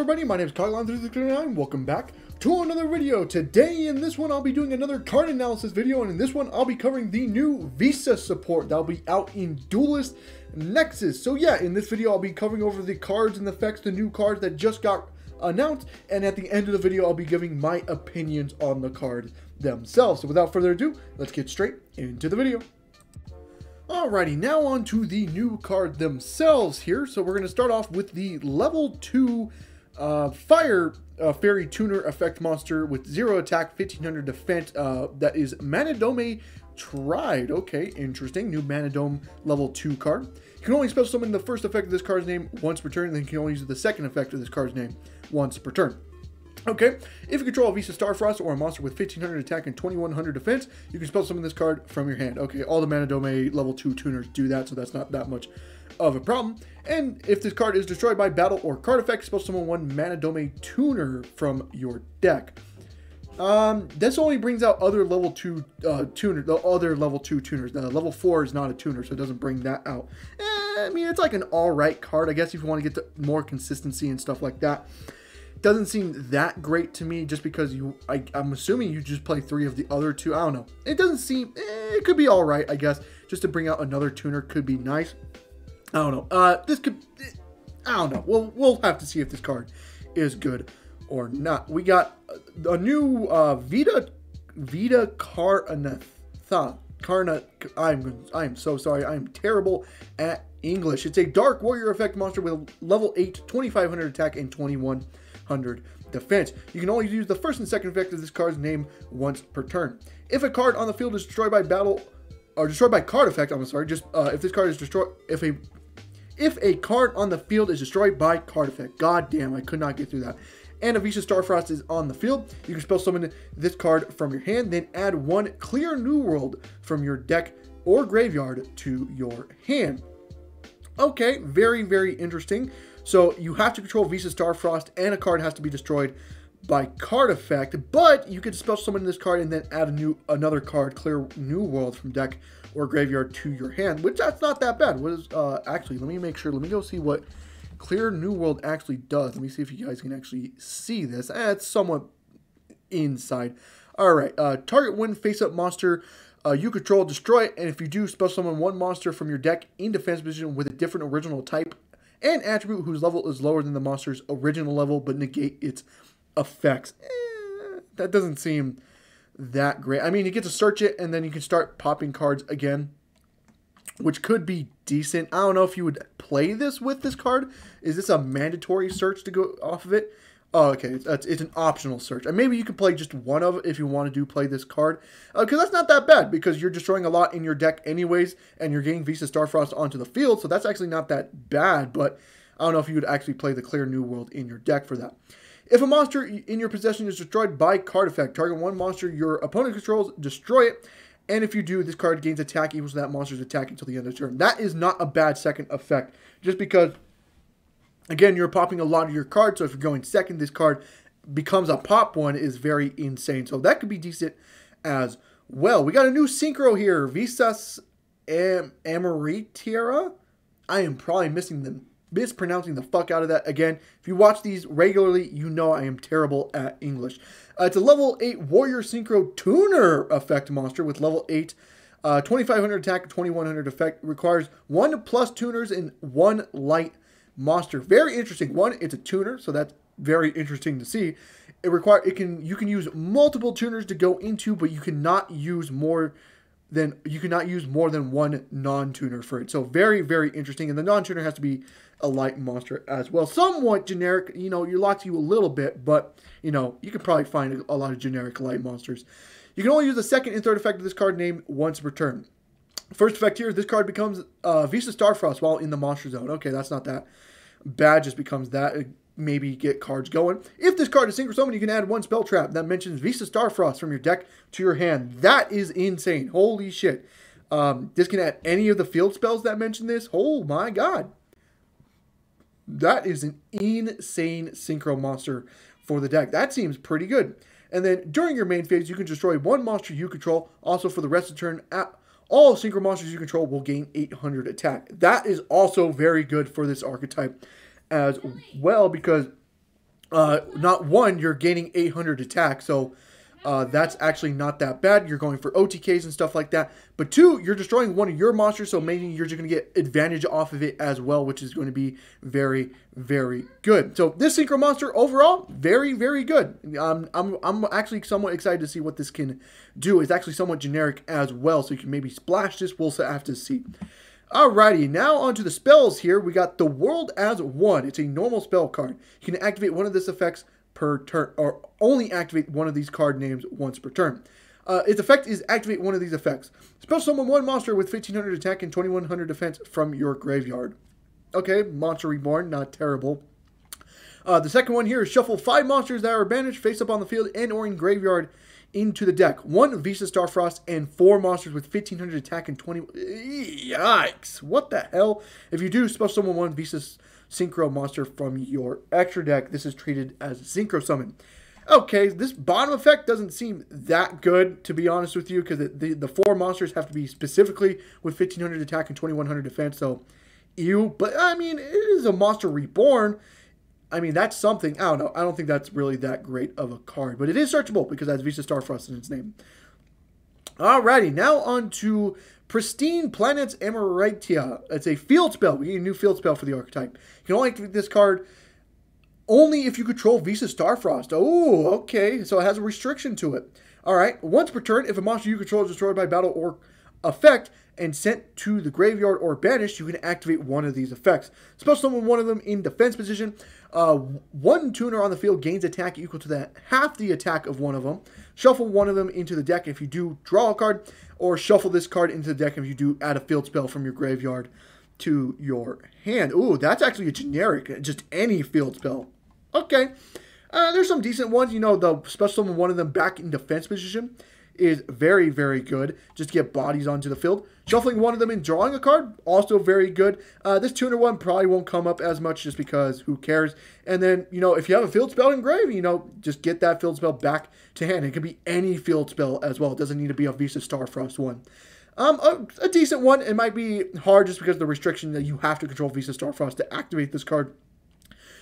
everybody, my name is Kyle339. Welcome back to another video. Today in this one I'll be doing another card analysis video, and in this one I'll be covering the new Visa support that'll be out in Duelist Nexus. So yeah, in this video I'll be covering over the cards and the effects, the new cards that just got announced, and at the end of the video I'll be giving my opinions on the cards themselves. So without further ado, let's get straight into the video. Alrighty, now on to the new card themselves here. So we're going to start off with the level 2 Fire Fairy Tuner effect monster with 0 attack, 1500 defense. That is Manadome Tried. Okay, interesting. New Manadome level 2 card. You can only special summon the first effect of this card's name once per turn, and then you can only use the second effect of this card's name once per turn. Okay, if you control a Visa Starfrost or a monster with 1500 attack and 2100 defense, you can spell summon this card from your hand. Okay, all the Manadome level 2 tuners do that, so that's not that much of a problem. And if this card is destroyed by battle or card effect, spell summon one Manadome tuner from your deck. This only brings out other level 2 tuners, the other level 2 tuners. The level 4 is not a tuner, so it doesn't bring that out. I mean, it's like an alright card, I guess, if you want to get more consistency and stuff like that. Doesn't seem that great to me, just because I'm assuming you just play 3 of the other 2. I don't know. It doesn't seem, it could be all right, I guess. Just to bring out another tuner could be nice. I don't know. This could, I don't know. We'll have to see if this card is good or not. We got a new Vita Karnatha. I'm so sorry. I'm terrible at English. It's a Dark Warrior effect monster with level 8, 2500 attack, and 2100 defense. You can only use the first and second effect of this card's name once per turn. If a card on the field is destroyed by battle or destroyed by card effect, I'm sorry, just if this card is destroyed, if a card on the field is destroyed by card effect, god damn, I could not get through that, and a Visa Starfrost is on the field, you can spell summon this card from your hand, then add one Clear New World from your deck or graveyard to your hand. Okay, very, very interesting. So you have to control Visa Starfrost, and a card has to be destroyed by card effect, but you can spell summon this card and then add another card, Clear New World, from deck or graveyard to your hand, which that's not that bad. What is, actually, let me make sure, let me go see what Clear New World actually does. Let me see if you guys can actually see this. It's somewhat inside. Alright, target one face-up monster you control, destroy it, and if you do, special summon one monster from your deck in defense position with a different original type and attribute whose level is lower than the monster's original level, but negate its effects. That doesn't seem that great. I mean, you get to search it, and then you can start popping cards again, which could be decent. I don't know if you would play this with this card. Is this a mandatory search to go off of it? Oh, okay, it's an optional search. And maybe you can play just one of it if you want to play this card. Because that's not that bad, because you're destroying a lot in your deck anyways, and you're getting Visa Starfrost onto the field, so that's actually not that bad, but I don't know if you would actually play the Clear New World in your deck for that. If a monster in your possession is destroyed by card effect, target one monster your opponent controls, destroy it, and if you do, this card gains attack equals to that monster's attack until the end of the turn. That is not a bad second effect, just because, again, you're popping a lot of your cards, so if you're going second, this card becomes a pop one, is very insane. So that could be decent as well. We got a new synchro here, Visas Amaritiera. I am probably mispronouncing the fuck out of that. Again, if you watch these regularly, you know I am terrible at English. It's a level 8 Warrior Synchro Tuner effect monster with level 8, 2500 attack, 2100 effect. Requires 1+ tuners and 1 light monster. Very interesting. One, it's a tuner, so that's very interesting to see. You can use multiple tuners to go into, but you cannot use more than one non-tuner for it. So very, very interesting. And the non-tuner has to be a light monster as well. Somewhat generic, you know, you're locked to you a little bit, but you know, you can probably find a lot of generic light monsters. You can only use the second and third effect of this card name once per turn. First effect here, this card becomes Visa Starfrost while in the monster zone. Okay, that's not that bad, just becomes that. Maybe get cards going. If this card is synchro summon, you can add one spell trap that mentions Visa Starfrost from your deck to your hand. That is insane. Holy shit. This can add any of the field spells that mention this. Oh my god. That is an insane synchro monster for the deck. That seems pretty good. And then during your main phase, you can destroy one monster you control. Also for the rest of the turn, all synchro monsters you control will gain 800 attack. That is also very good for this archetype as well, because not one, you're gaining 800 attack, so that's actually not that bad. You're going for OTKs and stuff like that. But two, you're destroying one of your monsters, so maybe you're just going to get advantage off of it as well, which is going to be very, very good. So this Synchro monster overall, very, very good. I'm actually somewhat excited to see what this can do. It's actually somewhat generic as well, so you can maybe splash this. We'll have to see. Alrighty, now onto the spells here. We got the World as One. It's a normal spell card. You can activate one of this effects per turn, or only activate one of these card names once per turn. Its effect is activate one of these effects. Special summon one monster with 1500 attack and 2100 defense from your graveyard. Okay, Monster Reborn, not terrible. The second one here is shuffle 5 monsters that are banished face up on the field and or in graveyard into the deck. 1 Visa Starfrost and 4 monsters with 1500 attack and 20... Yikes! What the hell? If you do special summon 1 Visa Synchro monster from your extra deck, this is treated as a Synchro Summon. Okay, this bottom effect doesn't seem that good, to be honest with you, because the 4 monsters have to be specifically with 1500 attack and 2100 defense, so ew. But, I mean, it is a Monster Reborn. I mean, that's something. I don't know. I don't think that's really that great of a card. But it is searchable because it has Visa Starfrost in its name. Alrighty, now on to Pristine Planets Emeritia. It's a field spell. We need a new field spell for the archetype. You can only activate this card only if you control Visa Starfrost. Oh, okay. So it has a restriction to it. Alright, once per turn, if a monster you control is destroyed by battle or effect and sent to the graveyard or banished, you can activate one of these effects. Special summon one of them in defense position. One tuner on the field gains attack equal to half the attack of one of them. Shuffle one of them into the deck if you do draw a card, or shuffle this card into the deck if you do add a field spell from your graveyard to your hand. Ooh, that's actually a generic, just any field spell. Okay. There's some decent ones. You know, the special summon one of them back in defense position is very, very good, just to get bodies onto the field. Shuffling one of them and drawing a card, also very good. This tuner one probably won't come up as much just because who cares. And then, you know, if you have a field spell engraved, you know, just get that field spell back to hand. It could be any field spell as well. It doesn't need to be a Visa Starfrost one. A decent one. It might be hard just because of the restriction that you have to control Visa Starfrost to activate this card.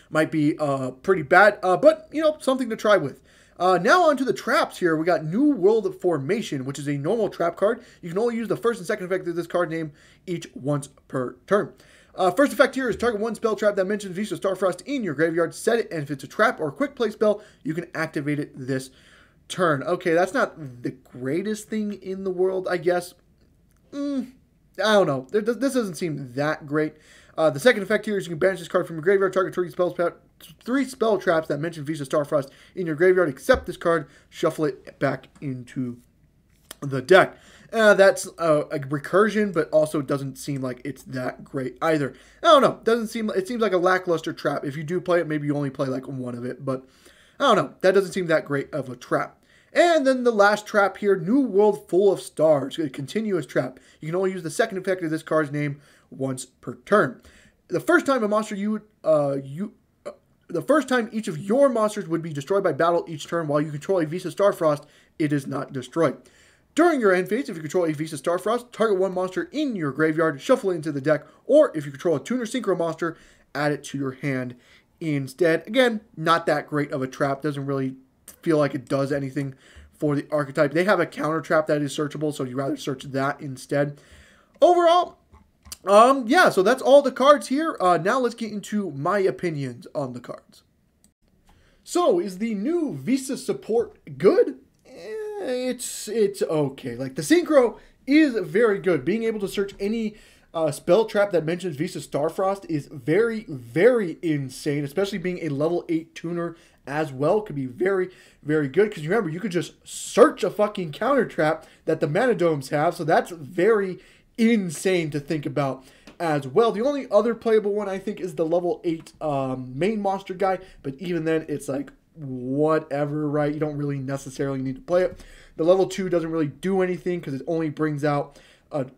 Might be pretty bad, but, you know, something to try with. Now on to the traps here. We got New World Formation, which is a normal trap card. You can only use the first and second effect of this card name each once per turn. First effect here is target one spell trap that mentions Visa Starfrost in your graveyard. Set it, and if it's a trap or a quick play spell, you can activate it this turn. Okay, that's not the greatest thing in the world, I guess. I don't know. This doesn't seem that great. The second effect here is you can banish this card from your graveyard. Target 3 spell traps that mention Visa Starfrost in your graveyard. Except this card, shuffle it back into the deck. That's a recursion, but also doesn't seem like it's that great either. I don't know. It seems like a lackluster trap. If you do play it, maybe you only play like one of it. But I don't know. That doesn't seem that great of a trap. And then the last trap here, New World Full of Stars, a continuous trap. You can only use the second effect of this card's name once per turn. The first time a monster the first time each of your monsters would be destroyed by battle each turn while you control a Visa Starfrost, it is not destroyed. During your end phase, if you control a Visa Starfrost, target one monster in your graveyard, shuffle it into the deck, or if you control a Tuner Synchro monster, add it to your hand instead. Again, not that great of a trap. Doesn't really feel like it does anything for the archetype. They have a counter trap that is searchable, so you'd rather search that instead. Overall, yeah, so that's all the cards here. Now let's get into my opinions on the cards. So, is the new Visa support good? It's okay. Like, the Synchro is very good. Being able to search any spell trap that mentions Visa Starfrost is very, very insane, especially being a level 8 tuner as well. Could be very, very good, because remember, you could just search a fucking counter trap that the Mana Domes have, so that's very insane to think about as well. The only other playable one I think is the level 8 main monster guy, but even then it's like whatever, right? You don't really necessarily need to play it. The level 2 doesn't really do anything because it only brings out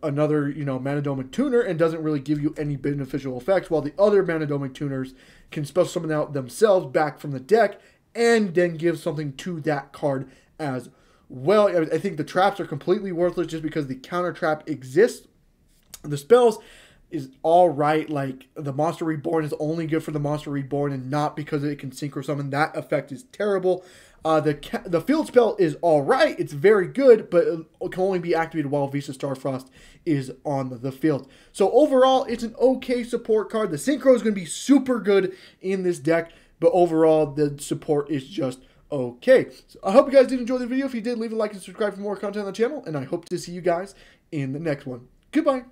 another, you know, Mana Dome tuner and doesn't really give you any beneficial effects, while the other Mana Dome tuners can special summon out themselves back from the deck and then give something to that card as well. I think the traps are completely worthless just because the counter trap exists. The spells, is all right. Like, the Monster Reborn is only good for the Monster Reborn and not because it can synchro summon. That effect is terrible. The field spell is all right. It's very good, but it can only be activated while Visa Starfrost is on the field. So overall, it's an okay support card. The synchro is going to be super good in this deck, but overall, the support is just okay. So I hope you guys did enjoy the video. If you did, leave a like and subscribe for more content on the channel, and I hope to see you guys in the next one. Goodbye.